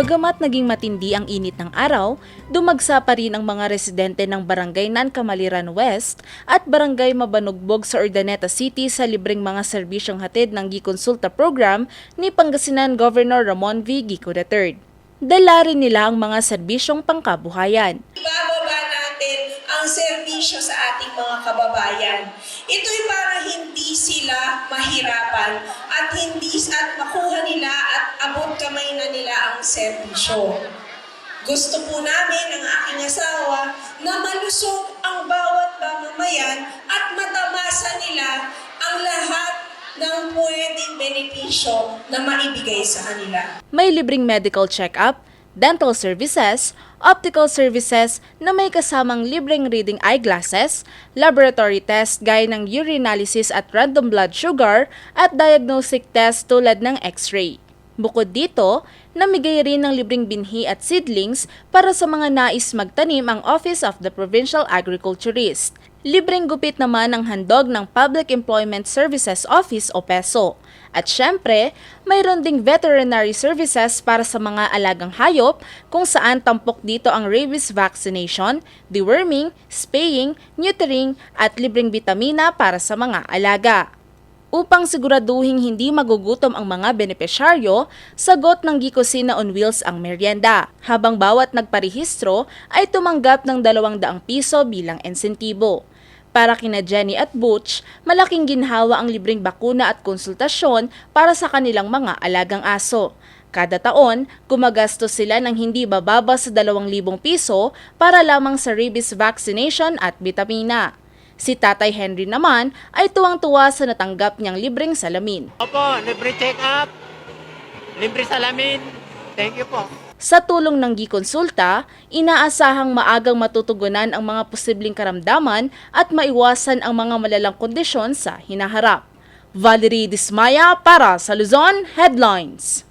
Bagamat naging matindi ang init ng araw, dumagsa pa rin ang mga residente ng Barangay Nancamaliran West at Barangay Mabanugbog sa Urdaneta City sa libreng mga serbisyong hatid ng Gikonsulta program ni Pangasinan Governor Ramon V. Gico III. Dala rin nila ang mga serbisyong pangkabuhayan. Ibababa natin ang serbisyo sa ating mga kababayan. Ito'y para hindi sila mahirapan at makuha nila at abot kamay na nila ang serbisyo. Gusto po namin ng aking asawa na malusog ang bawat mamamayan at matamasa nila ang lahat ng pwedeng benepisyo na maibigay sa kanila. May libreng medical check-up, dental services, optical services na may kasamang libreng reading eyeglasses, laboratory test gaya ng urinalysis at random blood sugar at diagnostic test tulad ng x-ray. Bukod dito, namigay rin ng libreng binhi at seedlings para sa mga nais magtanim ang Office of the Provincial Agriculturist. Libreng gupit naman ang handog ng Public Employment Services Office o PESO. At syempre, mayroon ding veterinary services para sa mga alagang hayop kung saan tampok dito ang rabies vaccination, deworming, spaying, neutering at libreng bitamina para sa mga alaga. Upang siguraduhing hindi magugutom ang mga benepisyaryo, sagot ng Gicosina on Wheels ang merienda, habang bawat nagparehistro ay tumanggap ng 200 piso bilang insentibo. Para kina Jenny at Butch, malaking ginhawa ang libreng bakuna at konsultasyon para sa kanilang mga alagang aso. Kada taon, gumagastos sila ng hindi bababa sa 2,000 piso para lamang sa rabies vaccination at bitamina. Si Tatay Henry naman ay tuwang-tuwa sa natanggap niyang libreng salamin. Opo, libre check-up, libre salamin. Thank you po. Sa tulong ng Gikonsulta, inaasahang maagang matutugunan ang mga posibleng karamdaman at maiwasan ang mga malalang kondisyon sa hinaharap. Valerie Dismaya para sa Luzon Headlines.